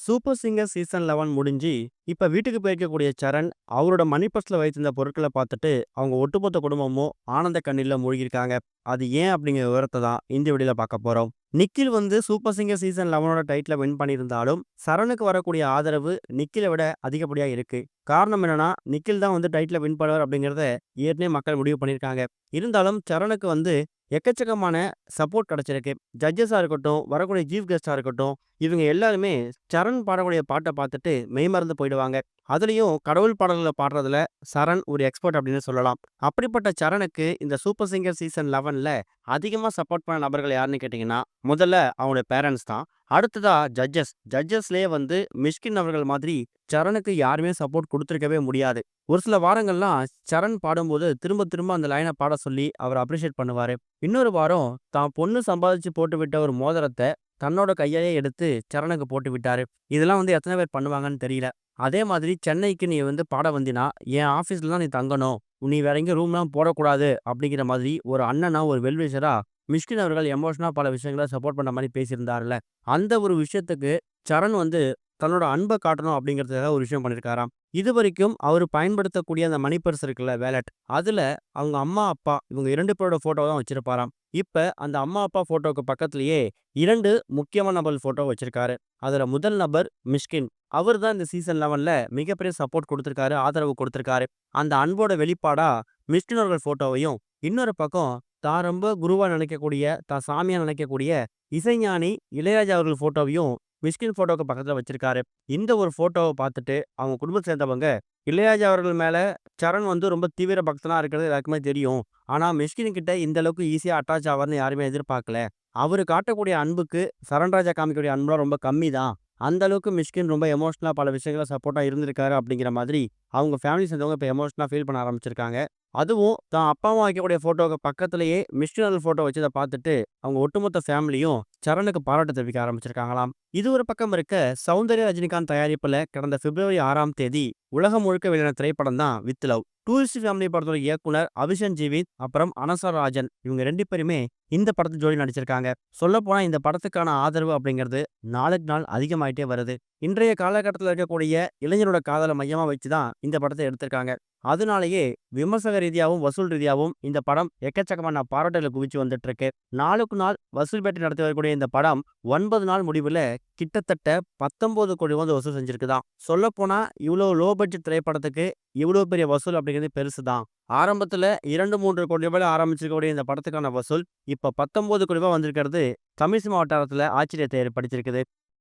Super singer season 11 முடிஞ்சு, இப்ப வீட்டுக்கு போயிருக்கக்கூடிய சரண், அவரோட மணி பர்ஸ்ல வைத்திருந்த பொருட்கள பார்த்துட்டு, அவங்க ஒட்டுமொத்த குடும்பமும் ஆனந்த கண்ணீர்ல மூழ்கியிருக்காங்க. அது ஏன் அப்படிங்கிற விவரத்த தான் இந்த வீடியோல பார்க்க போறோம். நிக்கில் வந்து சூப்பர் சிங்கர் சீசன் 11ஓட டைட்டில வின் பண்ணியிருந்தாலும், சரணுக்கு வரக்கூடிய ஆதரவு நிக்கில விட அதிகப்படியா இருக்கு. காரணம் என்னன்னா, நிக்கில் தான் வந்து டைட்டில வின் பண்ணுவார் அப்படிங்கிறத ஏற்கனவே மக்கள் முடிவு பண்ணியிருக்காங்க. இருந்தாலும் சரணுக்கு வந்து எக்கச்சக்கமான சப்போர்ட் கிடைச்சிருக்கு. ஜட்ஜஸா இருக்கட்டும், வரக்கூடிய சீஃப் கெஸ்ட்டா இருக்கட்டும், இவங்க எல்லாருமே சரண் பாடக்கூடிய பாட்ட பார்த்துட்டு மெய்மறந்து போயிடுவாங்க. அதுலயும் கடவுள் பாடல்கள பாடுறதுல சரண் ஒரு எக்ஸ்பர்ட் அப்படின்னு சொல்லலாம். அப்படிப்பட்ட சரணுக்கு இந்த சூப்பர் சிங்கர் சீசன் 11ல அதிகமா சப்போர்ட் பண்ண நபர்கள் யாருன்னு கேட்டீங்கன்னா, முதல்ல அவங்களுடைய பேரன்ட்ஸ் தான். அடுத்ததா ஜட்ஜஸ். ஜட்ஜஸ்லயே வந்து மிஷ்கின் அவர்கள் மாதிரி சரணுக்கு யாருமே சப்போர்ட் குடுத்திருக்கவே முடியாது. ஒரு சில வாரங்கள்லாம் சரண் பாடும்போது திரும்ப திரும்ப அந்த லைன பாட சொல்லி அவர அப்ரிஷியேட் பண்ணுவாரு. இன்னொரு வாரம் தான் பொண்ணு சம்பாதிச்சு போட்டுவிட்ட ஒரு மோதிரத்த தன்னோட கையாலேயே எடுத்து சரணுக்கு போட்டு விட்டாரு. இதெல்லாம் வந்து எத்தன பேர் பண்ணுவாங்கன்னு தெரியல. அதே மாதிரி சென்னைக்கு நீ வந்து பாட வந்தினா, என் ஆஃபீஸ்ல தான் நீ தங்கணும். நீ வேற எங்கேயும் ரூம்லாம் போடக்கூடாது அப்படிங்கிற மாதிரி ஒரு அண்ணனா, ஒரு வெல் விஷரா மிஷ்கின் அவர்கள் எமோஷனலா பல விஷயங்கள சப்போர்ட் பண்ற மாரி பேசியிருந்தார்ல. அந்த ஒரு விஷயத்துக்கு சரண் வந்து தன்னோட அன்ப காட்டணும் அப்படிங்கிறதுக்காக ஒரு விஷயம் பண்ணியிருக்காராம். இதுவரைக்கும் அவரு பயன்படுத்தக்கூடிய அந்த மணி பர்ஸ் இருக்குல்ல வேலட். அதுல அவங்க அம்மா, அப்பா இவங்க 2 பேரோட ஃபோட்டோ தான் வச்சிருப்பாராம். இப்ப அந்த அம்மா, அப்பா ஃபோட்டோக்கு பக்கத்திலேயே 2 முக்கியமான நபர் ஃபோட்டோ வச்சிருக்காரு. அதுல முதல் நபர் மிஷ்கின். அவர் தான் இந்த சீசன் 11ல மிகப்பெரிய சப்போர்ட் குடுத்திருக்காரு, ஆதரவு குடுத்திருக்காரு. அந்த அன்போட வெளிப்பாடா மிஷ்கின் அவர்கள் ஃபோட்டோவையும், இன்னொரு பக்கம் தான் ரொம்ப குருவா நினைக்கக்கூடிய, தான் சாமியா நினைக்கக்கூடிய இசைஞானி இளையராஜா அவர்கள் ஃபோட்டோவையும் மிஷ்கின் ஃபோட்டோக்கு பக்கத்துல வச்சிருக்காரு. இந்த ஒரு ஃபோட்டோவ பார்த்துட்டு அவங்க குடும்பத்த சேர்ந்தவங்க, இளையராஜா அவர்கள் மேல சரண் வந்து ரொம்ப தீவிர பக்தனா இருக்கிறது எல்லாருக்குமே தெரியும். ஆனா மிஷ்கின் கிட்ட இந்த அளவுக்கு ஈஸியா அட்டாச் ஆவார்ன்னு யாருமே எதிர்பார்க்கல. அவரு காட்டக்கூடிய அன்புக்கு சரண்ராஜா காமிக்கக்கூடிய அன்புலாம் ரொம்ப கம்மி தான். அந்த அளவுக்கு மிஷ்கின் ரொம்ப எமோஷனலா பல விஷயங்கள சப்போர்ட்டா இருந்திருக்காரு அப்படிங்கிற மாதிரி அவங்க ஃபேமிலி சேர்ந்தவங்க இப்ப எமோஷனலா ஃபீல் பண்ண ஆரம்பிச்சிருக்காங்க. அதுவும் தான் அப்பா, அம்மா வைக்கக்கூடிய ஃபோட்டோக்கு பக்கத்திலேயே மிஷ்கின் அவர்கள் ஃபோட்டோ வச்சத பார்த்துட்டு அவங்க ஒட்டுமொத்த ஃபேமிலியும் சரணுக்கு பாராட்டு தெரிவிக்க ஆரம்பிச்சிருக்காங்களாம். இது ஒரு பக்கம் இருக்க, சௌந்தர்யா ரஜினிகாந்த் தயாரிப்புல கடந்த பிப்ரவரி 6ஆம் தேதி உலகம் முழுக்க வெளியான திரைப்படம் தான் வித் லவ். டூரிஸ்ட் ஃபேமிலி படத்தோட இயக்குனர் அபிஷன் ஜீவித் அப்புறம் அனசா ராஜன் இவங்க 2 பேருமே இந்த படத்து ஜோடி நடிச்சிருக்காங்க. சொல்லப்போனா இந்த படத்துக்கான ஆதரவு அப்படிங்கிறது நாளுக்கு நாள் அதிகமாயிட்டே வருது. இன்றைய காலகட்டத்துல இருக்கக்கூடிய இளைஞரோட காதல மையமா வச்சு தான் இந்த படத்த எடுத்திருக்காங்க. அதனாலேயே விமர்சக ரீதியாவும், வசூல் ரீதியாவும் இந்த படம் எக்கச்சக்கமான பாராட்டுகள குவிச்சு வந்துட்டு இருக்கு. நாளுக்கு நாள் வசூல் பேட்டை நடத்தி வரக்கூடிய இந்த படம் 9 நாள் முடிவுல கிட்டத்தட்ட 19 கோடி வந்து வசூல் செஞ்சிருக்குதாம். சொல்லப்போனா இவ்ளோ லோ பட்ஜெட் திரைப்படத்துக்கு இவ்ளோ பெரிய வசூல் அப்படிங்கிறது பெருசுதான். ஆரம்பத்துல 2, 3 கோடி ரூபாய்ல ஆரம்பிச்சிருக்கக்கூடிய இந்த படத்துக்கான வசூல் இப்ப 19 கோடி ரூபாய் வந்திருக்கிறது தமிழ் சினிமா வட்டாரத்துல ஆச்சரியத்தை ஏற்படுத்தியிருக்குது.